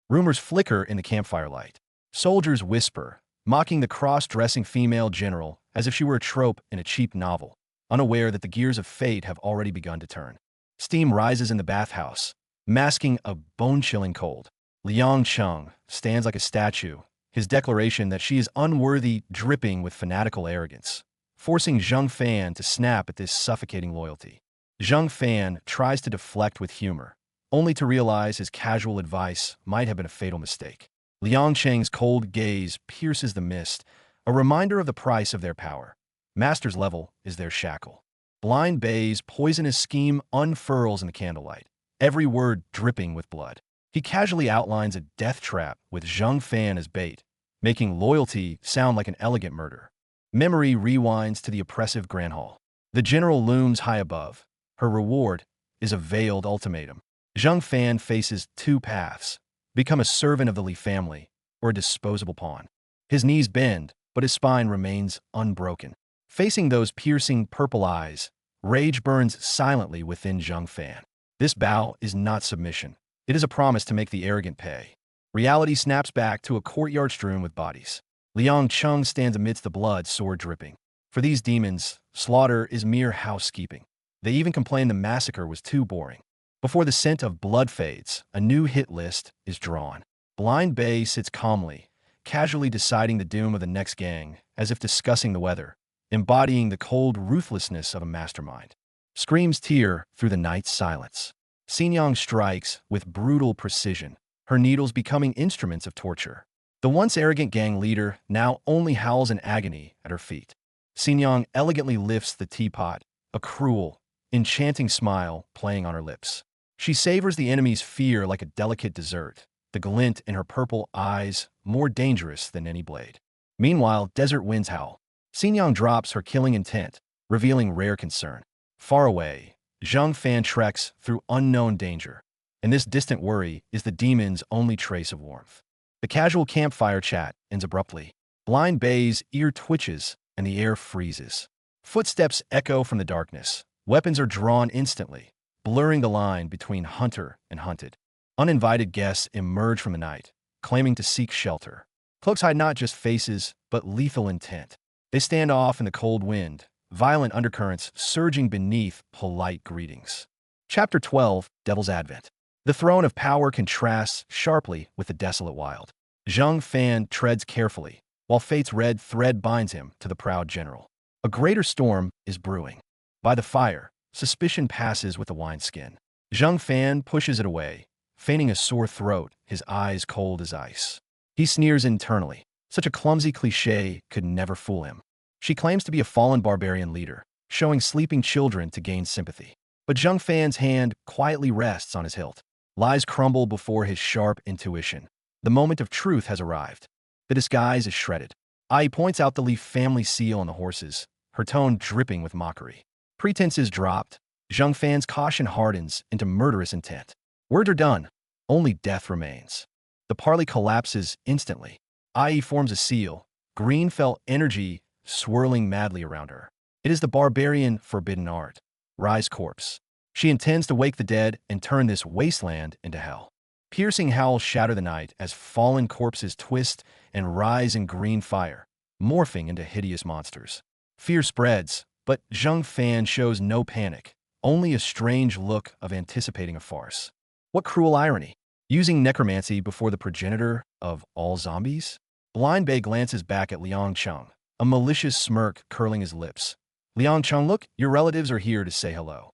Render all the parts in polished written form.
Rumors flicker in the campfire light. Soldiers whisper, mocking the cross-dressing female general as if she were a trope in a cheap novel, unaware that the gears of fate have already begun to turn. Steam rises in the bathhouse, masking a bone-chilling cold. Liang Cheng stands like a statue, his declaration that she is unworthy dripping with fanatical arrogance, forcing Zheng Fan to snap at this suffocating loyalty. Zheng Fan tries to deflect with humor, only to realize his casual advice might have been a fatal mistake. Liang Cheng's cold gaze pierces the mist, a reminder of the price of their power. Master's level is their shackle. Blind Bei's poisonous scheme unfurls in the candlelight, every word dripping with blood. He casually outlines a death trap with Zheng Fan as bait, making loyalty sound like an elegant murder. Memory rewinds to the oppressive Grand Hall. The general looms high above. Her reward is a veiled ultimatum. Zheng Fan faces two paths: become a servant of the Li family, or a disposable pawn. His knees bend, but his spine remains unbroken. Facing those piercing purple eyes, rage burns silently within Zheng Fan. This bow is not submission. It is a promise to make the arrogant pay. Reality snaps back to a courtyard strewn with bodies. Liang Cheng stands amidst the blood, sword dripping. For these demons, slaughter is mere housekeeping. They even complain the massacre was too boring. Before the scent of blood fades, a new hit list is drawn. Blind Bei sits calmly, casually deciding the doom of the next gang, as if discussing the weather, embodying the cold ruthlessness of a mastermind. Screams tear through the night's silence. Xinjiang strikes with brutal precision, her needles becoming instruments of torture. The once arrogant gang leader now only howls in agony at her feet. Xinjiang elegantly lifts the teapot, a cruel, enchanting smile playing on her lips. She savors the enemy's fear like a delicate dessert, the glint in her purple eyes more dangerous than any blade. Meanwhile, desert winds howl. Xinjiang drops her killing intent, revealing rare concern. Far away, Zheng Fan treks through unknown danger, and this distant worry is the demon's only trace of warmth. The casual campfire chat ends abruptly. Blind Bei's ear twitches, and the air freezes. Footsteps echo from the darkness. Weapons are drawn instantly, blurring the line between hunter and hunted. Uninvited guests emerge from the night, claiming to seek shelter. Cloaks hide not just faces, but lethal intent. They stand off in the cold wind, violent undercurrents surging beneath polite greetings. Chapter 12, Devil's Advent. The throne of power contrasts sharply with the desolate wild. Zheng Fan treads carefully, while fate's red thread binds him to the proud general. A greater storm is brewing. By the fire, suspicion passes with the wineskin. Zheng Fan pushes it away, feigning a sore throat, his eyes cold as ice. He sneers internally. Such a clumsy cliché could never fool him. She claims to be a fallen barbarian leader, showing sleeping children to gain sympathy. But Zheng Fan's hand quietly rests on his hilt. Lies crumble before his sharp intuition. The moment of truth has arrived. The disguise is shredded. Ai points out the Li family seal on the horses, her tone dripping with mockery. Pretense is dropped. Zheng Fan's caution hardens into murderous intent. Words are done. Only death remains. The parley collapses instantly. Ai forms a seal, green fell energy swirling madly around her. It is the barbarian forbidden art. Rise corpse. She intends to wake the dead and turn this wasteland into hell. Piercing howls shatter the night as fallen corpses twist and rise in green fire, morphing into hideous monsters. Fear spreads, but Zheng Fan shows no panic, only a strange look of anticipating a farce. What cruel irony! Using necromancy before the progenitor of all zombies? Blind Bei glances back at Liang Cheng, a malicious smirk curling his lips. Liang Cheng, look, your relatives are here to say hello.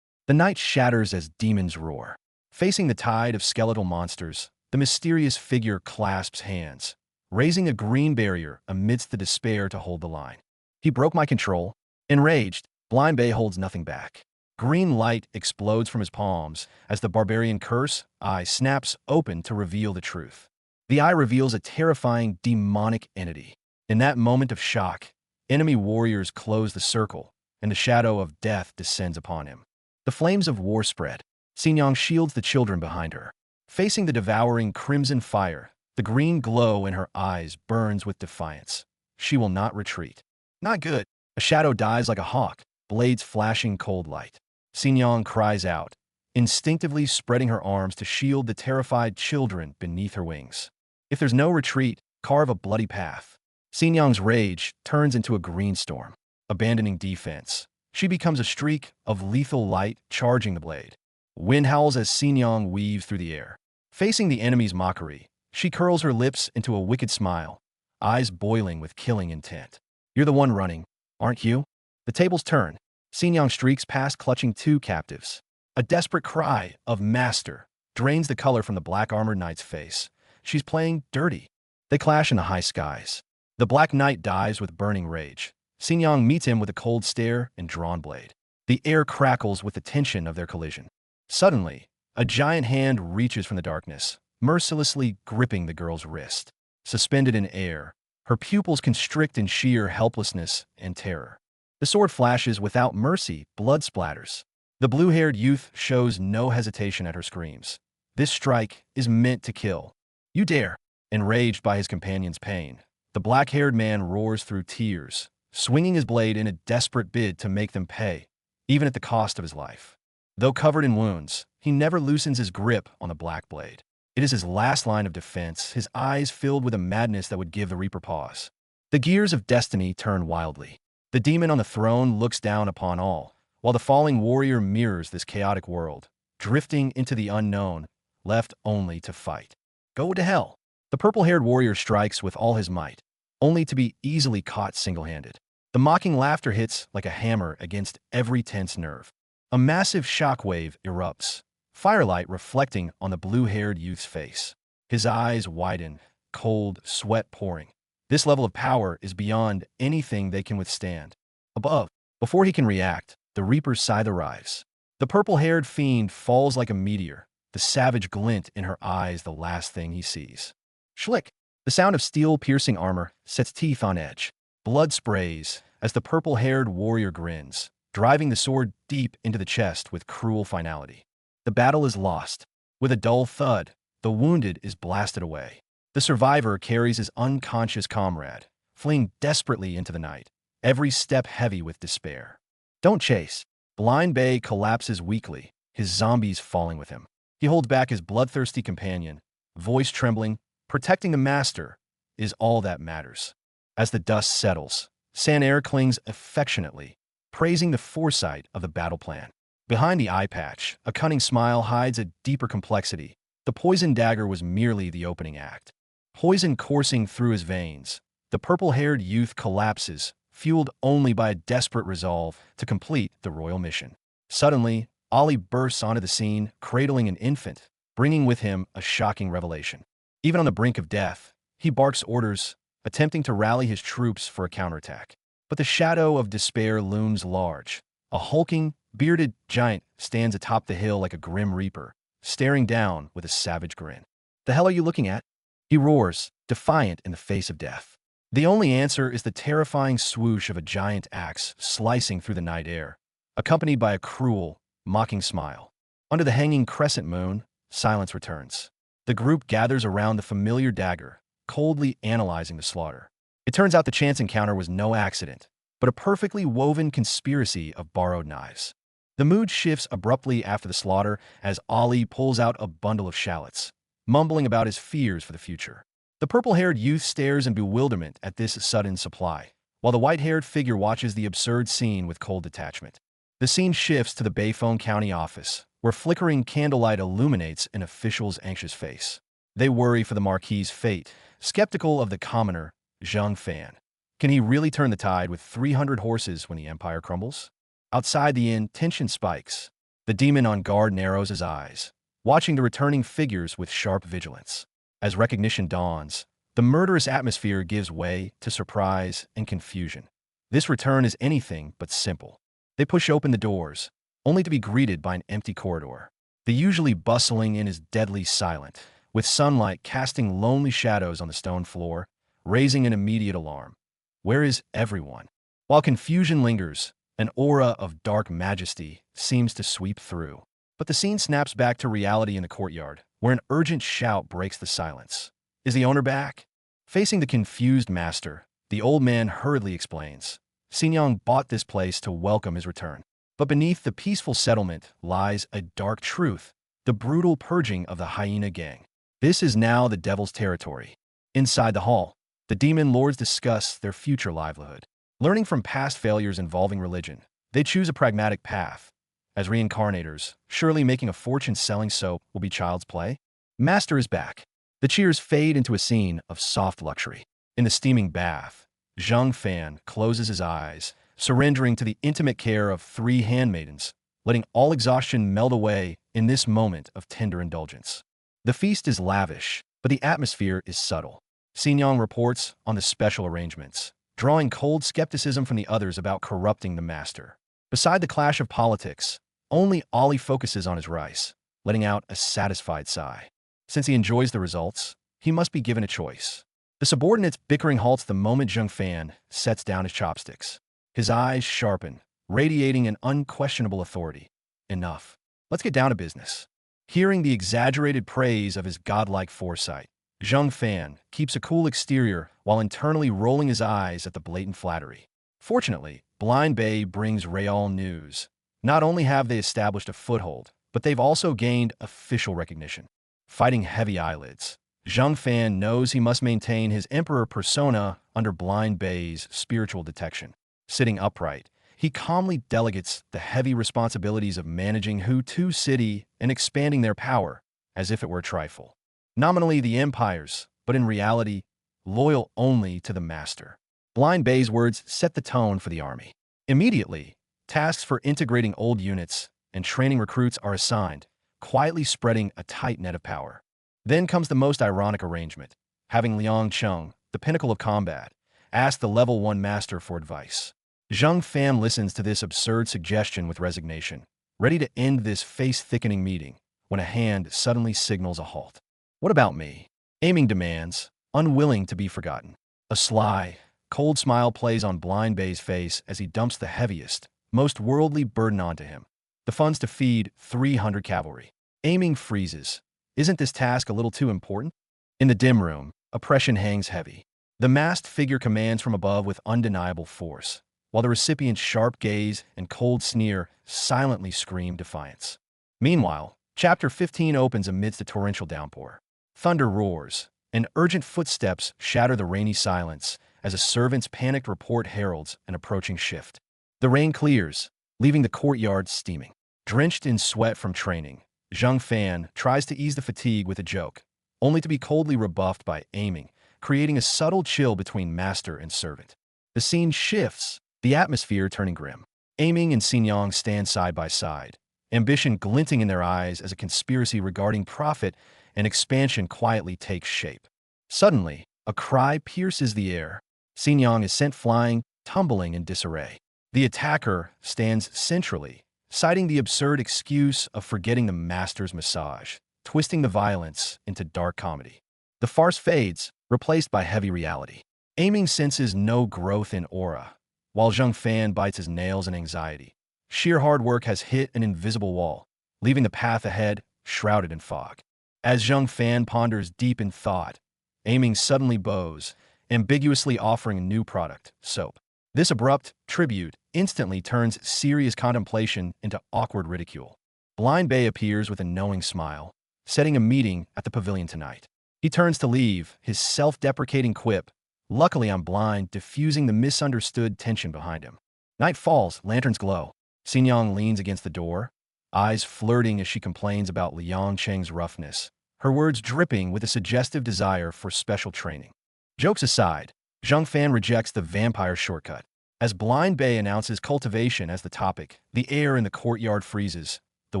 The night shatters as demons roar. Facing the tide of skeletal monsters, the mysterious figure clasps hands, raising a green barrier amidst the despair to hold the line. He broke my control. Enraged, Blind Bei holds nothing back. Green light explodes from his palms as the barbarian curse eye snaps open to reveal the truth. The eye reveals a terrifying demonic entity. In that moment of shock, enemy warriors close the circle, and the shadow of death descends upon him. The flames of war spread. Xinjiang shields the children behind her. Facing the devouring crimson fire, the green glow in her eyes burns with defiance. She will not retreat. Not good. A shadow dies like a hawk, blades flashing cold light. Xinjiang cries out, instinctively spreading her arms to shield the terrified children beneath her wings. If there's no retreat, carve a bloody path. Xin Yang's rage turns into a green storm. Abandoning defense, she becomes a streak of lethal light charging the blade. Wind howls as Xin Yang weaves through the air. Facing the enemy's mockery, she curls her lips into a wicked smile, eyes boiling with killing intent. You're the one running, aren't you? The tables turn. Xin Yang streaks past clutching two captives. A desperate cry of master drains the color from the black-armored knight's face. She's playing dirty. They clash in the high skies. The Black Knight dies with burning rage. Xin Yang meets him with a cold stare and drawn blade. The air crackles with the tension of their collision. Suddenly, a giant hand reaches from the darkness, mercilessly gripping the girl's wrist. Suspended in air, her pupils constrict in sheer helplessness and terror. The sword flashes without mercy, blood splatters. The blue-haired youth shows no hesitation at her screams. This strike is meant to kill. You dare! Enraged by his companion's pain, the black-haired man roars through tears, swinging his blade in a desperate bid to make them pay, even at the cost of his life. Though covered in wounds, he never loosens his grip on the black blade. It is his last line of defense, his eyes filled with a madness that would give the Reaper pause. The gears of destiny turn wildly. The demon on the throne looks down upon all, while the falling warrior mirrors this chaotic world, drifting into the unknown, left only to fight. Go to hell! The purple-haired warrior strikes with all his might, only to be easily caught single-handed. The mocking laughter hits like a hammer against every tense nerve. A massive shockwave erupts, firelight reflecting on the blue-haired youth's face. His eyes widen, cold sweat pouring. This level of power is beyond anything they can withstand. Above, before he can react, the Reaper's scythe arrives. The purple-haired fiend falls like a meteor, the savage glint in her eyes the last thing he sees. Schlick! The sound of steel-piercing armor sets teeth on edge. Blood sprays as the purple-haired warrior grins, driving the sword deep into the chest with cruel finality. The battle is lost. With a dull thud, the wounded is blasted away. The survivor carries his unconscious comrade, fleeing desperately into the night, every step heavy with despair. Don't chase. Blind Bay collapses weakly, his zombies falling with him. He holds back his bloodthirsty companion, voice trembling. Protecting the master is all that matters. As the dust settles, Sanair clings affectionately, praising the foresight of the battle plan. Behind the eye patch, a cunning smile hides a deeper complexity. The poison dagger was merely the opening act. Poison coursing through his veins, the purple-haired youth collapses, fueled only by a desperate resolve to complete the royal mission. Suddenly, Ali bursts onto the scene, cradling an infant, bringing with him a shocking revelation. Even on the brink of death, he barks orders, attempting to rally his troops for a counterattack. But the shadow of despair looms large. A hulking, bearded giant stands atop the hill like a grim reaper, staring down with a savage grin. "The hell are you looking at?" He roars, defiant in the face of death. The only answer is the terrifying swoosh of a giant axe slicing through the night air, accompanied by a cruel, mocking smile. Under the hanging crescent moon, silence returns. The group gathers around the familiar dagger, coldly analyzing the slaughter. It turns out the chance encounter was no accident, but a perfectly woven conspiracy of borrowed knives. The mood shifts abruptly after the slaughter as Ali pulls out a bundle of shallots, mumbling about his fears for the future. The purple-haired youth stares in bewilderment at this sudden supply, while the white-haired figure watches the absurd scene with cold detachment. The scene shifts to the Bayphone County office, where flickering candlelight illuminates an official's anxious face. They worry for the Marquis's fate, skeptical of the commoner, Zhang Fan. Can he really turn the tide with 300 horses when the empire crumbles? Outside the inn, tension spikes. The demon on guard narrows his eyes, watching the returning figures with sharp vigilance. As recognition dawns, the murderous atmosphere gives way to surprise and confusion. This return is anything but simple. They push open the doors, only to be greeted by an empty corridor. The usually bustling inn is deadly silent, with sunlight casting lonely shadows on the stone floor, raising an immediate alarm. Where is everyone? While confusion lingers, an aura of dark majesty seems to sweep through. But the scene snaps back to reality in the courtyard, where an urgent shout breaks the silence. Is the owner back? Facing the confused master, the old man hurriedly explains. Xin Yang bought this place to welcome his return. But beneath the peaceful settlement lies a dark truth, the brutal purging of the hyena gang. This is now the devil's territory. Inside the hall, the demon lords discuss their future livelihood. Learning from past failures involving religion, they choose a pragmatic path. As reincarnators, surely making a fortune selling soap will be child's play. Master is back. The cheers fade into a scene of soft luxury. In the steaming bath, Zhang Fan closes his eyes, surrendering to the intimate care of three handmaidens, letting all exhaustion melt away in this moment of tender indulgence. The feast is lavish, but the atmosphere is subtle. Xinjiang reports on the special arrangements, drawing cold skepticism from the others about corrupting the master. Beside the clash of politics, only Ollie focuses on his rice, letting out a satisfied sigh. Since he enjoys the results, he must be given a choice. The subordinates' bickering halts the moment Zhang Fan sets down his chopsticks. His eyes sharpen, radiating an unquestionable authority. Enough. Let's get down to business. Hearing the exaggerated praise of his godlike foresight, Zhang Fan keeps a cool exterior while internally rolling his eyes at the blatant flattery. Fortunately, Blind Bay brings real news. Not only have they established a foothold, but they've also gained official recognition. Fighting heavy eyelids, Zhang Fan knows he must maintain his emperor persona under Blind Bay's spiritual detection. Sitting upright, he calmly delegates the heavy responsibilities of managing Hu City and expanding their power as if it were a trifle. Nominally the empires, but in reality, loyal only to the master. Blind Bay's words set the tone for the army. Immediately, tasks for integrating old units and training recruits are assigned, quietly spreading a tight net of power. Then comes the most ironic arrangement, having Liang Cheng, the pinnacle of combat, ask the level 1 master for advice. Zhang Fan listens to this absurd suggestion with resignation, ready to end this face-thickening meeting, when a hand suddenly signals a halt. What about me? Aiming demands, unwilling to be forgotten. A sly, cold smile plays on Blind Bay's face as he dumps the heaviest, most worldly burden onto him. The funds to feed 300 cavalry. Aiming freezes. Isn't this task a little too important? In the dim room, oppression hangs heavy. The masked figure commands from above with undeniable force, while the recipient's sharp gaze and cold sneer silently scream defiance. Meanwhile, Chapter 15 opens amidst a torrential downpour. Thunder roars, and urgent footsteps shatter the rainy silence as a servant's panicked report heralds an approaching shift. The rain clears, leaving the courtyard steaming. Drenched in sweat from training, Zhang Fan tries to ease the fatigue with a joke, only to be coldly rebuffed by aiming, creating a subtle chill between master and servant. The scene shifts, the atmosphere turning grim. Aiming and Xinjiang stand side by side, ambition glinting in their eyes as a conspiracy regarding profit and expansion quietly takes shape. Suddenly, a cry pierces the air. Xinjiang is sent flying, tumbling in disarray. The attacker stands centrally, citing the absurd excuse of forgetting the master's massage, twisting the violence into dark comedy. The farce fades, replaced by heavy reality. Aiming senses no growth in aura, while Zhang Fan bites his nails in anxiety. Sheer hard work has hit an invisible wall, leaving the path ahead shrouded in fog. As Zhang Fan ponders deep in thought, Aiming suddenly bows, ambiguously offering a new product, soap. This abrupt tribute instantly turns serious contemplation into awkward ridicule. Blind Bay appears with a knowing smile, setting a meeting at the pavilion tonight. He turns to leave, his self-deprecating quip, luckily I'm blind, diffusing the misunderstood tension behind him. Night falls, lanterns glow. Xinjiang leans against the door, eyes flirting as she complains about Liang Cheng's roughness, her words dripping with a suggestive desire for special training. Jokes aside, Zhang Fan rejects the vampire shortcut. As Blind Bay announces cultivation as the topic, the air in the courtyard freezes, the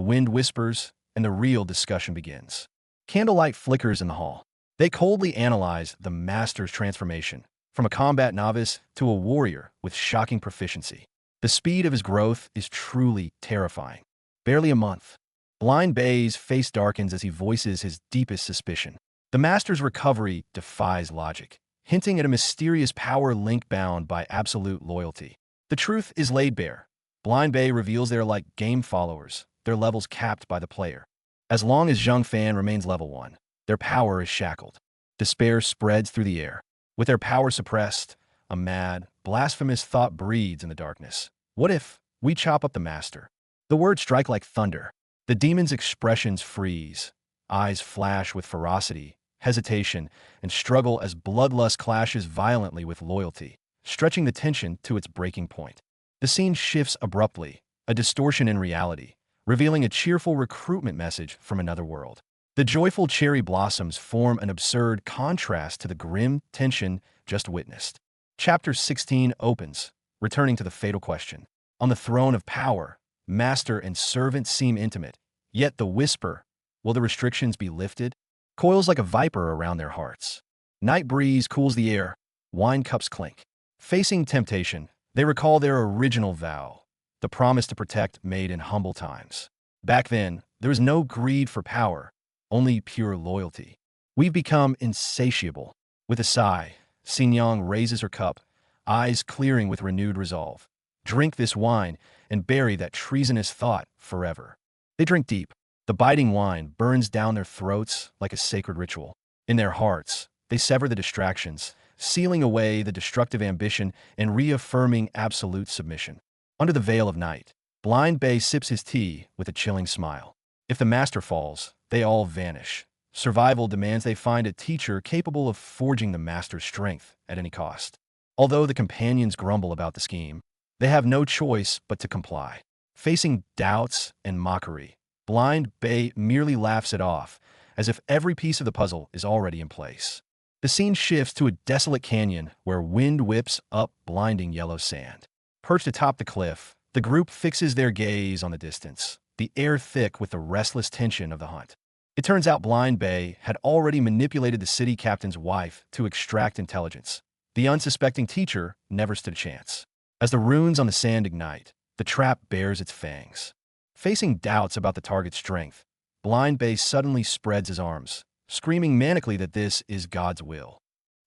wind whispers, and the real discussion begins. Candlelight flickers in the hall. They coldly analyze the master's transformation, from a combat novice to a warrior with shocking proficiency. The speed of his growth is truly terrifying. Barely a month. Blind Bay's face darkens as he voices his deepest suspicion. The master's recovery defies logic, hinting at a mysterious power link bound by absolute loyalty. The truth is laid bare. Blind Bay reveals they're like game followers, their levels capped by the player. As long as Zhang Fan remains level 1, their power is shackled. Despair spreads through the air. With their power suppressed, a mad, blasphemous thought breeds in the darkness. What if, We chop up the master. The words strike like thunder. The demon's expressions freeze. Eyes flash with ferocity, hesitation, and struggle as bloodlust clashes violently with loyalty, stretching the tension to its breaking point. The scene shifts abruptly, a distortion in reality, revealing a cheerful recruitment message from another world. The joyful cherry blossoms form an absurd contrast to the grim tension just witnessed. Chapter 16 opens, returning to the fatal question. On the throne of power, master and servant seem intimate, yet the whisper, will the restrictions be lifted? Coils like a viper around their hearts. Night breeze cools the air, wine cups clink. Facing temptation, they recall their original vow, the promise to protect made in humble times. Back then, there was no greed for power, only pure loyalty. We've become insatiable. With a sigh, Xin Yang raises her cup, eyes clearing with renewed resolve. Drink this wine and bury that treasonous thought forever. They drink deep. The biting wine burns down their throats like a sacred ritual. In their hearts, they sever the distractions, sealing away the destructive ambition and reaffirming absolute submission. Under the veil of night, Blind Bay sips his tea with a chilling smile. If the master falls, they all vanish. Survival demands they find a teacher capable of forging the master's strength at any cost. Although the companions grumble about the scheme, they have no choice but to comply. Facing doubts and mockery, Blind Bay merely laughs it off, as if every piece of the puzzle is already in place. The scene shifts to a desolate canyon where wind whips up blinding yellow sand. Perched atop the cliff, the group fixes their gaze on the distance, the air thick with the restless tension of the hunt. It turns out Blind Bay had already manipulated the city captain's wife to extract intelligence. The unsuspecting teacher never stood a chance. As the runes on the sand ignite, the trap bares its fangs. Facing doubts about the target's strength, Blind Bay suddenly spreads his arms, screaming manically that this is God's will.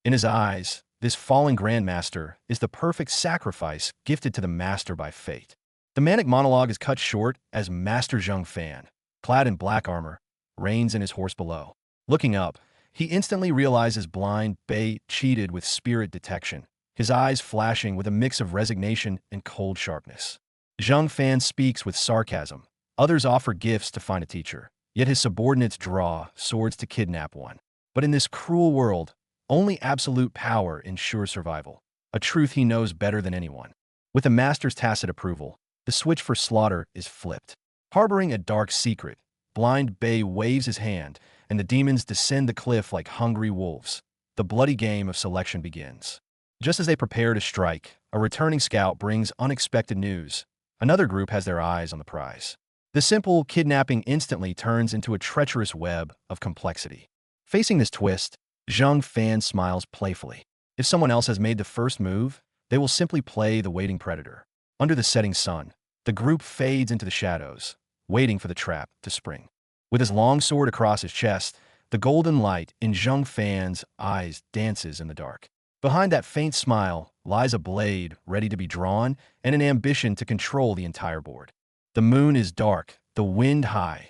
In his eyes, this fallen Grandmaster is the perfect sacrifice gifted to the master by fate. The manic monologue is cut short as Master Zheng Fan, clad in black armor, reins in his horse below. Looking up, he instantly realizes Blind Bay cheated with spirit detection, his eyes flashing with a mix of resignation and cold sharpness. Zheng Fan speaks with sarcasm. Others offer gifts to find a teacher, yet his subordinates draw swords to kidnap one. But in this cruel world, only absolute power ensures survival, a truth he knows better than anyone. With the master's tacit approval, the switch for slaughter is flipped. Harboring a dark secret, Blind Bay waves his hand, and the demons descend the cliff like hungry wolves. The bloody game of selection begins. Just as they prepare to strike, a returning scout brings unexpected news. Another group has their eyes on the prize. The simple kidnapping instantly turns into a treacherous web of complexity. Facing this twist, Zheng Fan smiles playfully. If someone else has made the first move, they will simply play the waiting predator. Under the setting sun, the group fades into the shadows, waiting for the trap to spring. With his long sword across his chest, the golden light in Zheng Fan's eyes dances in the dark. Behind that faint smile lies a blade ready to be drawn and an ambition to control the entire board. The moon is dark, the wind high.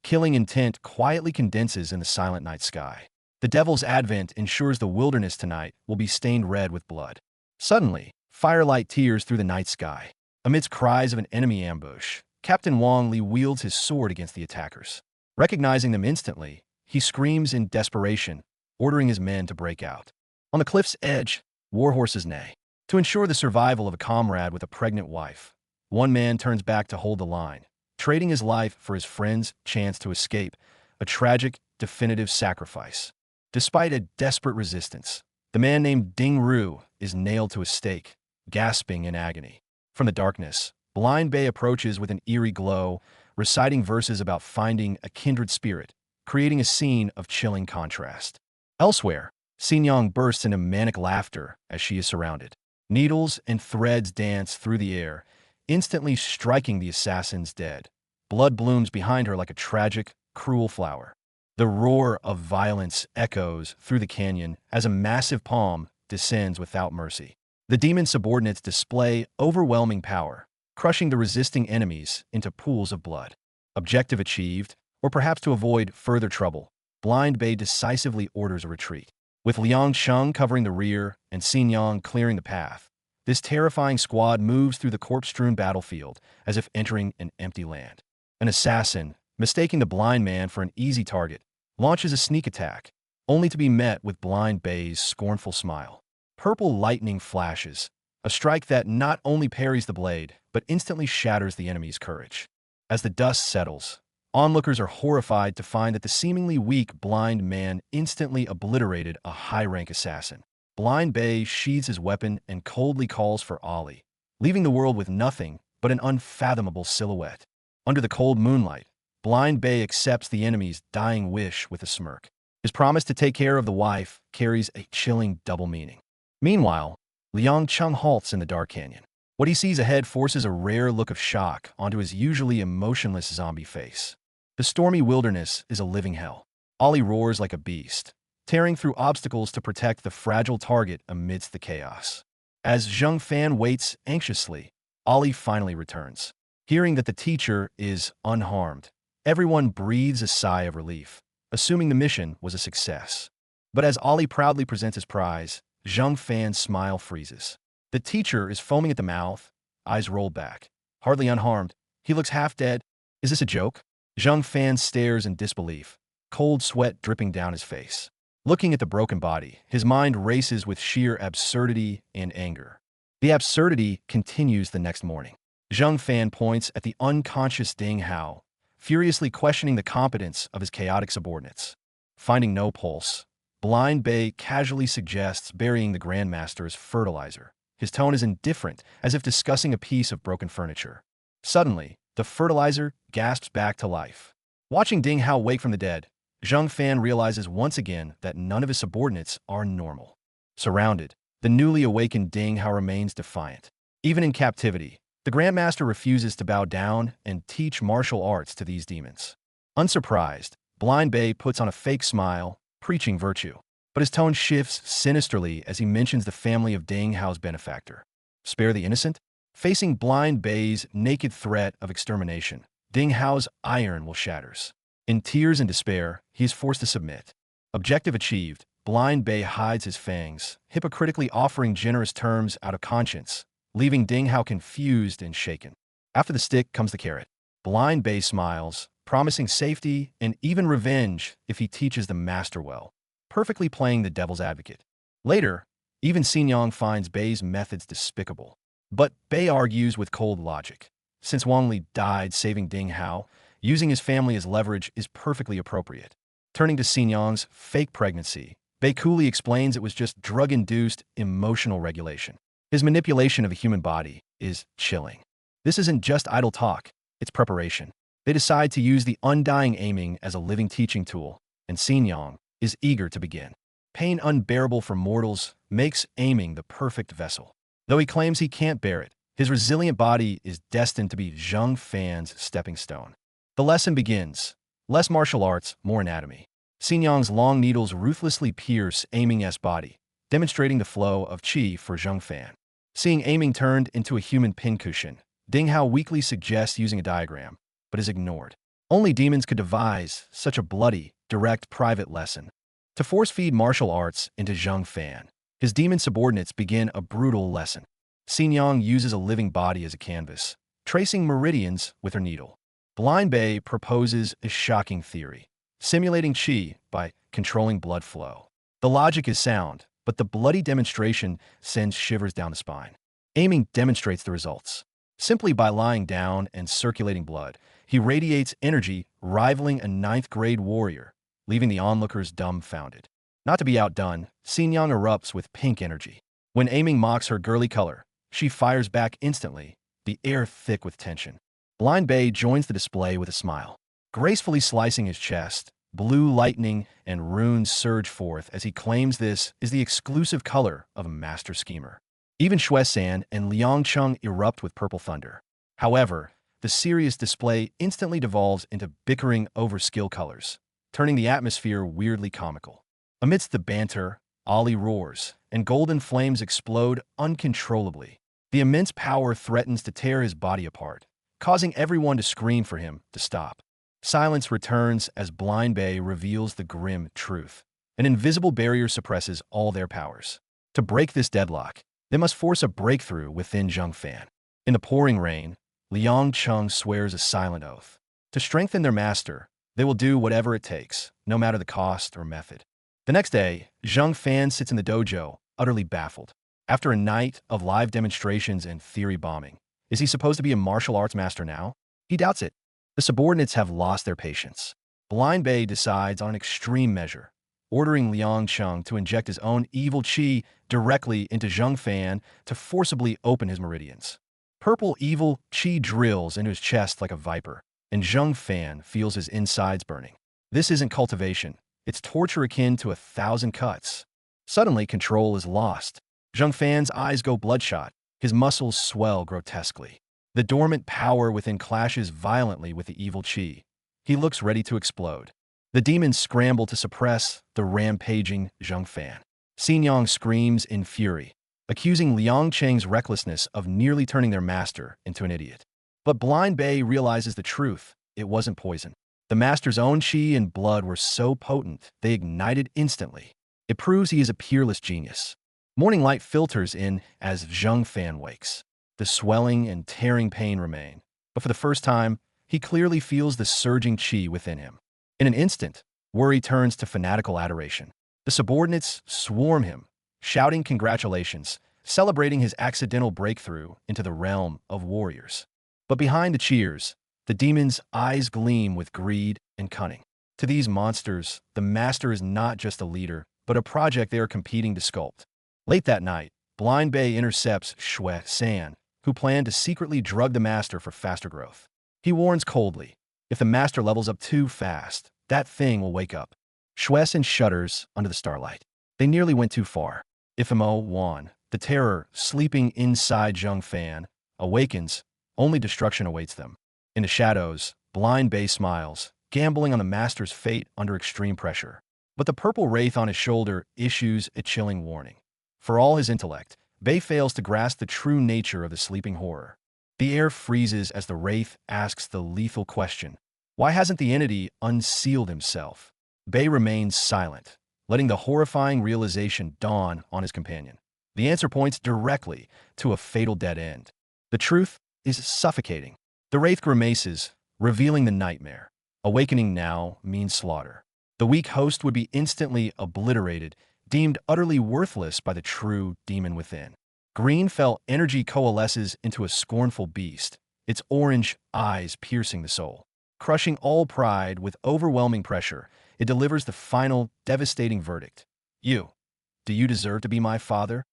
Killing intent quietly condenses in the silent night sky. The devil's advent ensures the wilderness tonight will be stained red with blood. Suddenly, firelight tears through the night sky. Amidst cries of an enemy ambush, Captain Wang Li wields his sword against the attackers. Recognizing them instantly, he screams in desperation, ordering his men to break out. On the cliff's edge, warhorses neigh. To ensure the survival of a comrade with a pregnant wife, one man turns back to hold the line, trading his life for his friend's chance to escape, a tragic, definitive sacrifice. Despite a desperate resistance, the man named Ding Ru is nailed to a stake, gasping in agony. From the darkness, Blind Bay approaches with an eerie glow, reciting verses about finding a kindred spirit, creating a scene of chilling contrast. Elsewhere, Xin Yang bursts into manic laughter as she is surrounded. Needles and threads dance through the air, instantly striking the assassins dead. Blood blooms behind her like a tragic, cruel flower. The roar of violence echoes through the canyon as a massive palm descends without mercy. The demon subordinates display overwhelming power, crushing the resisting enemies into pools of blood. Objective achieved, or perhaps to avoid further trouble, Blind Bay decisively orders a retreat. With Liang Sheng covering the rear and Xin Yang clearing the path, this terrifying squad moves through the corpse-strewn battlefield as if entering an empty land. An assassin, mistaking the blind man for an easy target, launches a sneak attack, only to be met with Blind Bay's scornful smile. Purple lightning flashes, a strike that not only parries the blade, but instantly shatters the enemy's courage. As the dust settles, onlookers are horrified to find that the seemingly weak blind man instantly obliterated a high-rank assassin. Blind Bay sheathes his weapon and coldly calls for Ali, leaving the world with nothing but an unfathomable silhouette. Under the cold moonlight, Blind Bay accepts the enemy's dying wish with a smirk. His promise to take care of the wife carries a chilling double meaning. Meanwhile, Liang Chung halts in the dark canyon. What he sees ahead forces a rare look of shock onto his usually emotionless zombie face. The stormy wilderness is a living hell. Ali roars like a beast, tearing through obstacles to protect the fragile target amidst the chaos. As Zheng Fan waits anxiously, Ali finally returns. Hearing that the teacher is unharmed, everyone breathes a sigh of relief, assuming the mission was a success. But as Ali proudly presents his prize, Zheng Fan's smile freezes. The teacher is foaming at the mouth, eyes rolled back. Hardly unharmed, he looks half dead. Is this a joke? Zheng Fan stares in disbelief, cold sweat dripping down his face. Looking at the broken body, his mind races with sheer absurdity and anger. The absurdity continues the next morning. Zheng Fan points at the unconscious Ding Hao, furiously questioning the competence of his chaotic subordinates. Finding no pulse, Blind Bay casually suggests burying the Grandmaster as fertilizer. His tone is indifferent, as if discussing a piece of broken furniture. Suddenly, the fertilizer gasps back to life. Watching Ding Hao wake from the dead, Zheng Fan realizes once again that none of his subordinates are normal. Surrounded, the newly awakened Ding Hao remains defiant. Even in captivity, the Grandmaster refuses to bow down and teach martial arts to these demons. Unsurprised, Blind Bay puts on a fake smile, preaching virtue. But his tone shifts sinisterly as he mentions the family of Ding Hao's benefactor. Spare the innocent? Facing Blind Bay's naked threat of extermination, Ding Hao's iron will shatters. In tears and despair, he is forced to submit. Objective achieved, Blind Bay hides his fangs, hypocritically offering generous terms out of conscience, leaving Ding Hao confused and shaken. After the stick comes the carrot. Blind Bay smiles, promising safety and even revenge if he teaches the master well, perfectly playing the devil's advocate. Later, even Xinjiang finds Bay's methods despicable. But Bay argues with cold logic. Since Wang Li died saving Ding Hao, using his family as leverage is perfectly appropriate. Turning to Xinjiang's fake pregnancy, Bay coolly explains it was just drug-induced emotional regulation. His manipulation of the human body is chilling. This isn't just idle talk, it's preparation. They decide to use the undying aiming as a living teaching tool, and Xinjiang is eager to begin. Pain unbearable for mortals makes aiming the perfect vessel. Though he claims he can't bear it, his resilient body is destined to be Zheng Fan's stepping stone. The lesson begins. Less martial arts, more anatomy. Xinjiang's long needles ruthlessly pierce Aiming's body, demonstrating the flow of qi for Zheng Fan. Seeing aiming turned into a human pincushion, Ding Hao weakly suggests using a diagram, but is ignored. Only demons could devise such a bloody, direct private lesson. To force-feed martial arts into Zheng Fan, his demon subordinates begin a brutal lesson. Xinjiang uses a living body as a canvas, tracing meridians with her needle. Blind Bay proposes a shocking theory, simulating qi by controlling blood flow. The logic is sound, but the bloody demonstration sends shivers down the spine. Aiming demonstrates the results. Simply by lying down and circulating blood, he radiates energy rivaling a ninth-grade warrior, leaving the onlookers dumbfounded. Not to be outdone, Xinjiang erupts with pink energy. When Aiming mocks her girly color, she fires back instantly, the air thick with tension. Blind Bay joins the display with a smile. Gracefully slicing his chest, blue lightning and runes surge forth as he claims this is the exclusive color of a master schemer. Even Xue San and Liang Chung erupt with purple thunder. However, the serious display instantly devolves into bickering over skill colors, turning the atmosphere weirdly comical. Amidst the banter, Ali roars, and golden flames explode uncontrollably. The immense power threatens to tear his body apart, causing everyone to scream for him to stop. Silence returns as Blind Bay reveals the grim truth. An invisible barrier suppresses all their powers. To break this deadlock, They must force a breakthrough within Zheng Fan. In the pouring rain, Liang Cheng swears a silent oath. To strengthen their master, they will do whatever it takes, no matter the cost or method. The next day, Zheng Fan sits in the dojo, utterly baffled. After a night of live demonstrations and theory bombing, is he supposed to be a martial arts master now? He doubts it. The subordinates have lost their patience. Blind Bei decides on an extreme measure, ordering Liang Cheng to inject his own evil qi directly into Zheng Fan to forcibly open his meridians. Purple evil qi drills into his chest like a viper, and Zheng Fan feels his insides burning. This isn't cultivation. It's torture akin to 1,000 cuts. Suddenly, control is lost. Zheng Fan's eyes go bloodshot. His muscles swell grotesquely. The dormant power within clashes violently with the evil qi. He looks ready to explode. The demons scramble to suppress the rampaging Zheng Fan. Xin Yang screams in fury, accusing Liang Cheng's recklessness of nearly turning their master into an idiot. But Blind Bei realizes the truth. It wasn't poison. The master's own qi and blood were so potent, they ignited instantly. It proves he is a peerless genius. Morning light filters in as Zheng Fan wakes. The swelling and tearing pain remain, but for the first time, he clearly feels the surging qi within him. In an instant, worry turns to fanatical adoration. The subordinates swarm him, shouting congratulations, celebrating his accidental breakthrough into the realm of warriors. But behind the cheers, the demons' eyes gleam with greed and cunning. To these monsters, the master is not just a leader, but a project they are competing to sculpt. Late that night, Blind Bei intercepts Shui San, who planned to secretly drug the master for faster growth. He warns coldly, if the master levels up too fast, that thing will wake up. Shui San shudders under the starlight. They nearly went too far. If Mo Wan, the terror sleeping inside Zheng Fan, awakens, only destruction awaits them. In the shadows, Blind Bei smiles, gambling on the master's fate under extreme pressure. But the purple wraith on his shoulder issues a chilling warning. For all his intellect, Bei fails to grasp the true nature of the sleeping horror. The air freezes as the wraith asks the lethal question. Why hasn't the entity unsealed himself? Bei remains silent, letting the horrifying realization dawn on his companion. The answer points directly to a fatal dead end. The truth is suffocating. The wraith grimaces, revealing the nightmare. Awakening now means slaughter. The weak host would be instantly obliterated, deemed utterly worthless by the true demon within. Green fell energy coalesces into a scornful beast, its orange eyes piercing the soul. Crushing all pride with overwhelming pressure, it delivers the final, devastating verdict. Do you deserve to be my father?